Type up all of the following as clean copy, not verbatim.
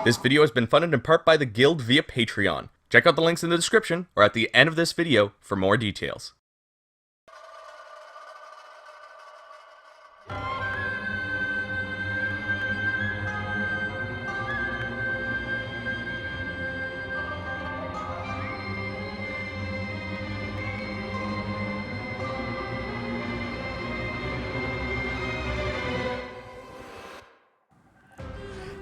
This video has been funded in part by the Guild via Patreon. Check out the links in the description or at the end of this video for more details.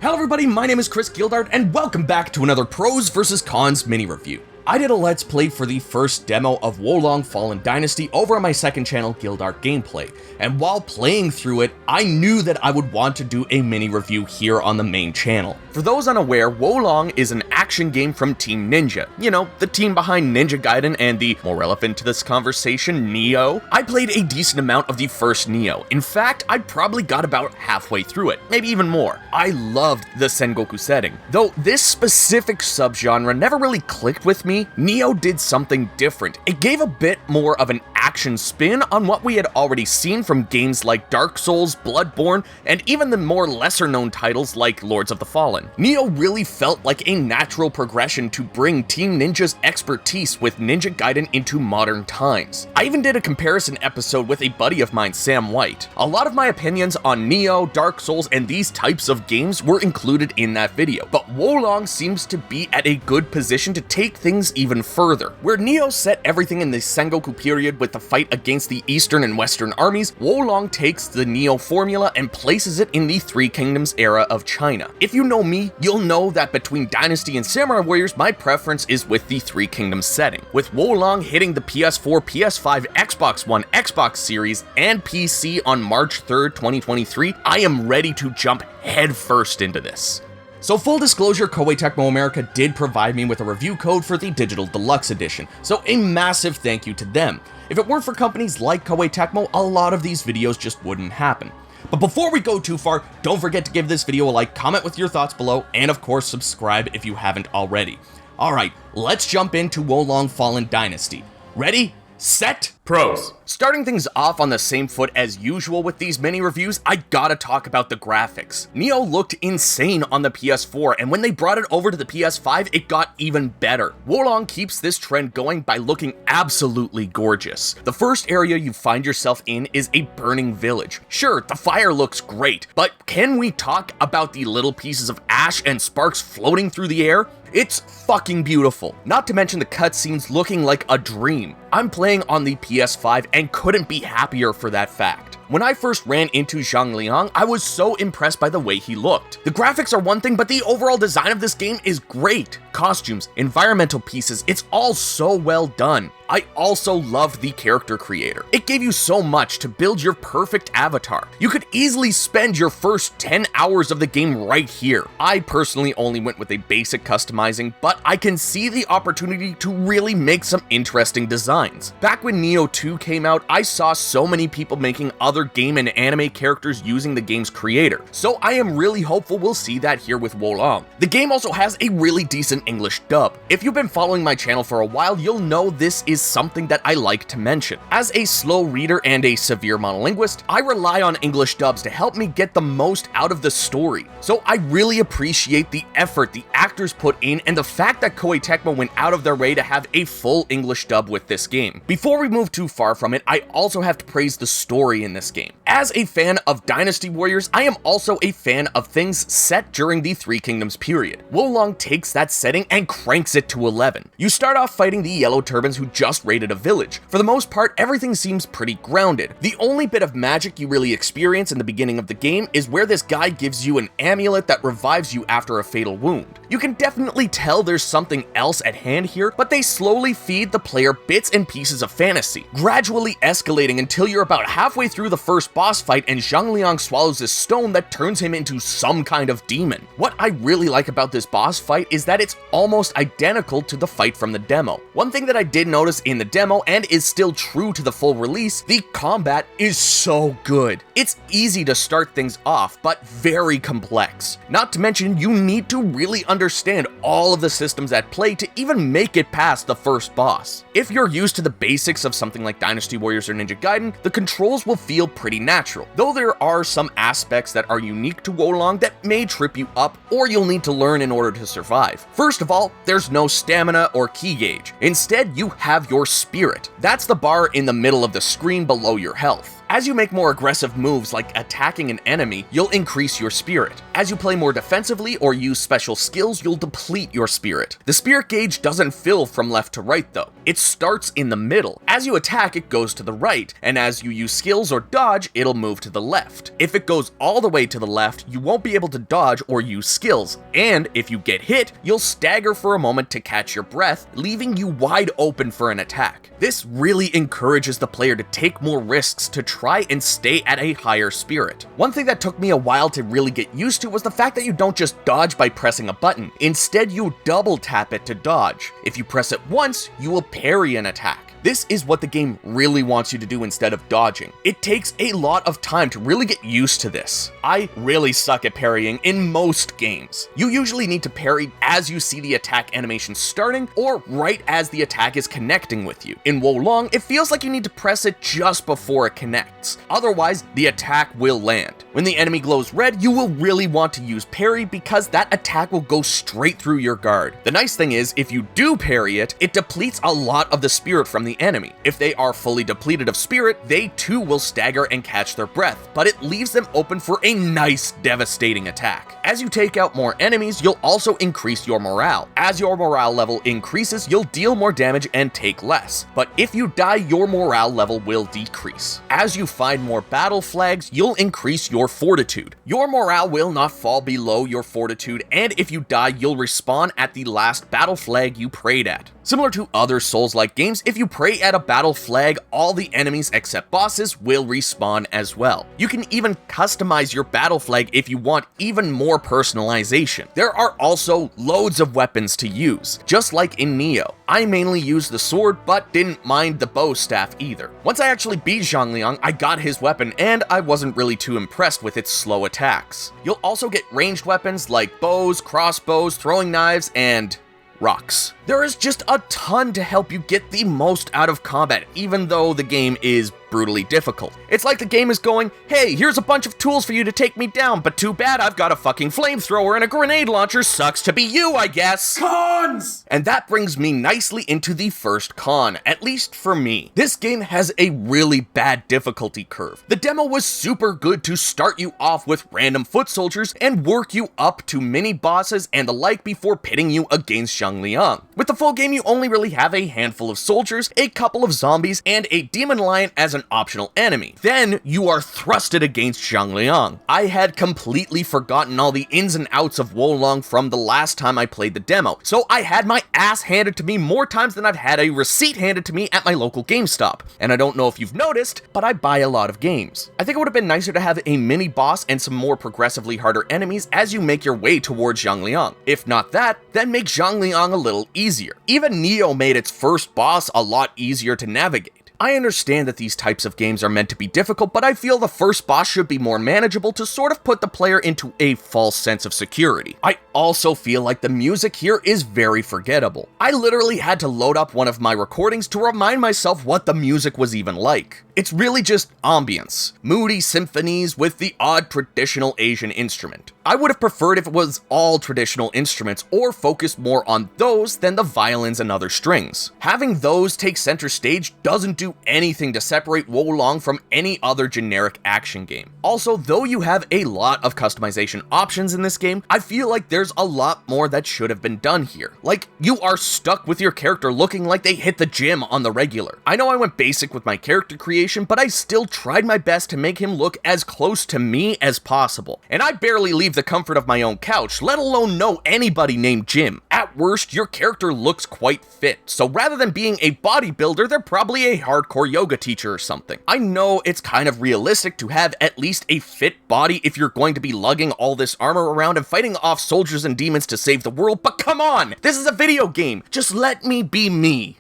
Hello everybody, my name is Chris Gildart, and welcome back to another Pros vs. Cons mini review. I did a Let's Play for the first demo of Wolong Fallen Dynasty over on my second channel, Gildart Gameplay, and while playing through it, I knew that I would want to do a mini review here on the main channel. For those unaware, Wolong is an action game from Team Ninja, you know, the team behind Ninja Gaiden and the, more relevant to this conversation, Nioh. I played a decent amount of the first Nioh. In fact, I probably got about halfway through it, maybe even more. I loved the Sengoku setting. Though this specific subgenre never really clicked with me, Nioh did something different. It gave a bit more of an action spin on what we had already seen from games like Dark Souls, Bloodborne, and even the more lesser-known titles like Lords of the Fallen. Nioh really felt like a natural progression to bring Team Ninja's expertise with Ninja Gaiden into modern times. I even did a comparison episode with a buddy of mine, Sam White. A lot of my opinions on Nioh, Dark Souls, and these types of games were included in that video, but Wolong seems to be at a good position to take things even further. Where Nioh set everything in the Sengoku period with the fight against the Eastern and Western armies, Wolong takes the Nioh formula and places it in the Three Kingdoms era of China. If you know me, you'll know that between Dynasty and Samurai Warriors, my preference is with the Three Kingdoms setting. With Wolong hitting the PS4, PS5, Xbox One, Xbox Series, and PC on March 3rd, 2023, I am ready to jump headfirst into this. So full disclosure, Koei Tecmo America did provide me with a review code for the Digital Deluxe Edition, so a massive thank you to them. If it weren't for companies like Koei Tecmo, a lot of these videos just wouldn't happen. But before we go too far, don't forget to give this video a like, comment with your thoughts below, and of course subscribe if you haven't already. Alright, let's jump into Wolong Fallen Dynasty. Ready? Set? Pros. Starting things off on the same foot as usual with these mini reviews, I gotta talk about the graphics. Nioh looked insane on the PS4, and when they brought it over to the PS5, it got even better. Wolong keeps this trend going by looking absolutely gorgeous. The first area you find yourself in is a burning village. Sure, the fire looks great, but can we talk about the little pieces of ash and sparks floating through the air? It's fucking beautiful. Not to mention the cutscenes looking like a dream. I'm playing on the PS5 and couldn't be happier for that fact. When I first ran into Zhang Liang, I was so impressed by the way he looked. The graphics are one thing, but the overall design of this game is great. Costumes, environmental pieces, it's all so well done. I also loved the character creator. It gave you so much to build your perfect avatar. You could easily spend your first 10 hours of the game right here. I personally only went with a basic customizing, but I can see the opportunity to really make some interesting designs. Back when Nioh 2 came out, I saw so many people making other game and anime characters using the game's creator, so I am really hopeful we'll see that here with Wolong. The game also has a really decent English dub. If you've been following my channel for a while, you'll know this is something that I like to mention. As a slow reader and a severe monolinguist, I rely on English dubs to help me get the most out of the story. So I really appreciate the effort the actors put in and the fact that Koei Tecmo went out of their way to have a full English dub with this game. Before we move too far from it, I also have to praise the story in this game. As a fan of Dynasty Warriors, I am also a fan of things set during the Three Kingdoms period. Wolong takes that setting and cranks it to 11. You start off fighting the Yellow Turbans who just raided a village. For the most part, everything seems pretty grounded. The only bit of magic you really experience in the beginning of the game is where this guy gives you an amulet that revives you after a fatal wound. You can definitely tell there's something else at hand here, but they slowly feed the player bits and pieces of fantasy, gradually escalating until you're about halfway through the first boss fight and Zhang Liang swallows this stone that turns him into some kind of demon. What I really like about this boss fight is that it's almost identical to the fight from the demo. One thing that I did notice was in the demo and is still true to the full release, the combat is so good. It's easy to start things off, but very complex. Not to mention, you need to really understand all of the systems at play to even make it past the first boss. If you're used to the basics of something like Dynasty Warriors or Ninja Gaiden, the controls will feel pretty natural, though there are some aspects that are unique to Wolong that may trip you up or you'll need to learn in order to survive. First of all, there's no stamina or ki gauge. Instead, you have your spirit. That's the bar in the middle of the screen below your health. As you make more aggressive moves like attacking an enemy, you'll increase your spirit. As you play more defensively or use special skills, you'll deplete your spirit. The spirit gauge doesn't fill from left to right though. It starts in the middle. As you attack, it goes to the right, and as you use skills or dodge, it'll move to the left. If it goes all the way to the left, you won't be able to dodge or use skills, and if you get hit, you'll stagger for a moment to catch your breath, leaving you wide open for an attack. This really encourages the player to take more risks to try and stay at a higher spirit. One thing that took me a while to really get used to was the fact that you don't just dodge by pressing a button. Instead, you double tap it to dodge. If you press it once, you will parry an attack. This is what the game really wants you to do instead of dodging. It takes a lot of time to really get used to this. I really suck at parrying in most games. You usually need to parry as you see the attack animation starting or right as the attack is connecting with you. In Wolong, it feels like you need to press it just before it connects. Otherwise, the attack will land. When the enemy glows red, you will really want to use parry because that attack will go straight through your guard. The nice thing is, if you do parry it, it depletes a lot of the spirit from the enemy. If they are fully depleted of spirit, they too will stagger and catch their breath, but it leaves them open for a nice, devastating attack. As you take out more enemies, you'll also increase your morale. As your morale level increases, you'll deal more damage and take less, but if you die, your morale level will decrease. As you find more battle flags, you'll increase your fortitude. Your morale will not fall below your fortitude, and if you die, you'll respawn at the last battle flag you prayed at. Similar to other Souls-like games, if you pray at a battle flag, all the enemies except bosses will respawn as well. You can even customize your battle flag if you want even more personalization. There are also loads of weapons to use, just like in Nioh. I mainly used the sword, but didn't mind the bow staff either. Once I actually beat Zhongliang, I got his weapon, and I wasn't really too impressed with its slow attacks. You'll also get ranged weapons like bows, crossbows, throwing knives, and rocks. There is just a ton to help you get the most out of combat, even though the game is brutally difficult. It's like the game is going, hey, here's a bunch of tools for you to take me down, but too bad I've got a fucking flamethrower and a grenade launcher. Sucks to be you, I guess. Cons! And that brings me nicely into the first con, at least for me. This game has a really bad difficulty curve. The demo was super good to start you off with random foot soldiers and work you up to mini bosses and the like before pitting you against Zhongliang. With the full game, you only really have a handful of soldiers, a couple of zombies, and a demon lion as an optional enemy. Then you are thrusted against Zhongliang. I had completely forgotten all the ins and outs of Wolong from the last time I played the demo, so I had my ass handed to me more times than I've had a receipt handed to me at my local GameStop. And I don't know if you've noticed, but I buy a lot of games. I think it would have been nicer to have a mini boss and some more progressively harder enemies as you make your way towards Zhongliang. If not that, then make Zhongliang a little easier. Even Nioh made its first boss a lot easier to navigate. I understand that these types of games are meant to be difficult, but I feel the first boss should be more manageable to sort of put the player into a false sense of security. I also feel like the music here is very forgettable. I literally had to load up one of my recordings to remind myself what the music was even like. It's really just ambience, moody symphonies with the odd traditional Asian instrument. I would have preferred if it was all traditional instruments or focused more on those than the violins and other strings. Having those take center stage doesn't do anything to separate Wolong from any other generic action game. Also, though you have a lot of customization options in this game, I feel like there's a lot more that should have been done here. Like, you are stuck with your character looking like they hit the gym on the regular. I know I went basic with my character creation, but I still tried my best to make him look as close to me as possible. And I barely leave the comfort of my own couch, let alone know anybody named Jim. At worst, your character looks quite fit, so rather than being a bodybuilder, they're probably a hardcore yoga teacher or something. I know it's kind of realistic to have at least a fit body if you're going to be lugging all this armor around and fighting off soldiers and demons to save the world, but come on! This is a video game! Just let me be me.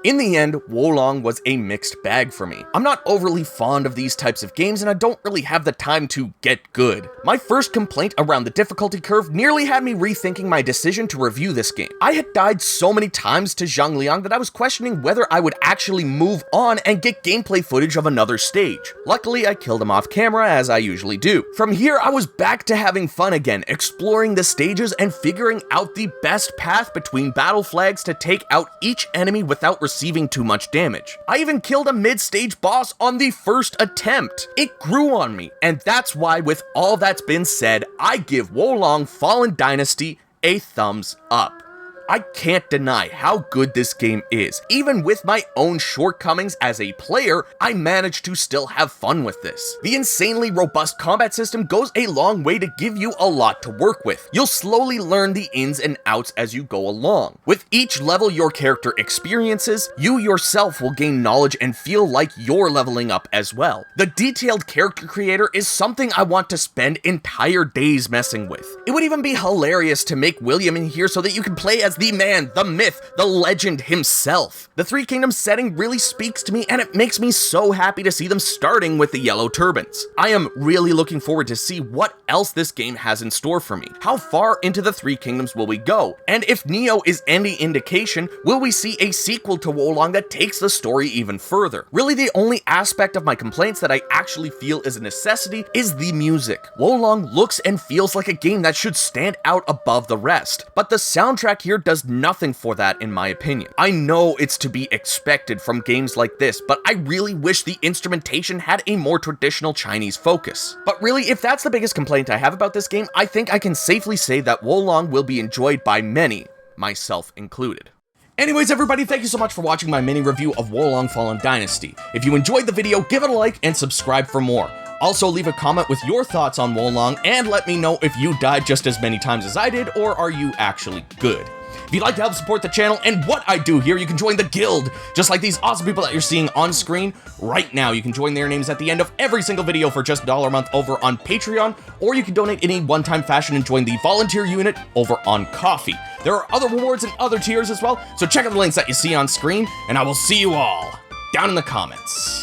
In the end, Wolong was a mixed bag for me. I'm not overly fond of these types of games and I don't really have the time to get good. My first complaint around the difficulty curve nearly had me rethinking my decision to review this game. I had died so many times to Zhang Liang that I was questioning whether I would actually move on and get gameplay footage of another stage. Luckily, I killed him off camera as I usually do. From here, I was back to having fun again, exploring the stages and figuring out the best path between battle flags to take out each enemy without receiving too much damage. I even killed a mid-stage boss on the first attempt. It grew on me, and that's why, with all that's been said, I give Wolong Fallen Dynasty a thumbs up. I can't deny how good this game is. Even with my own shortcomings as a player, I managed to still have fun with this. The insanely robust combat system goes a long way to give you a lot to work with. You'll slowly learn the ins and outs as you go along. With each level your character experiences, you yourself will gain knowledge and feel like you're leveling up as well. The detailed character creator is something I want to spend entire days messing with. It would even be hilarious to make William in here so that you can play as the man, the myth, the legend himself. The Three Kingdoms setting really speaks to me and it makes me so happy to see them starting with the yellow turbans. I am really looking forward to see what else this game has in store for me. How far into the Three Kingdoms will we go? And if Neo is any indication, will we see a sequel to Wolong that takes the story even further? Really, the only aspect of my complaints that I actually feel is a necessity is the music. Wolong looks and feels like a game that should stand out above the rest, but the soundtrack here does nothing for that in my opinion. I know it's to be expected from games like this, but I really wish the instrumentation had a more traditional Chinese focus. But really, if that's the biggest complaint I have about this game, I think I can safely say that Wolong will be enjoyed by many, myself included. Anyways, everybody, thank you so much for watching my mini review of Wolong Fallen Dynasty. If you enjoyed the video, give it a like and subscribe for more. Also, leave a comment with your thoughts on Wolong and let me know if you died just as many times as I did, or are you actually good? If you'd like to help support the channel and what I do here, you can join the guild, just like these awesome people that you're seeing on screen right now. You can join their names at the end of every single video for just $1 a month over on Patreon, or you can donate in a one-time fashion and join the volunteer unit over on Coffee. There are other rewards and other tiers as well, so check out the links that you see on screen, and I will see you all down in the comments.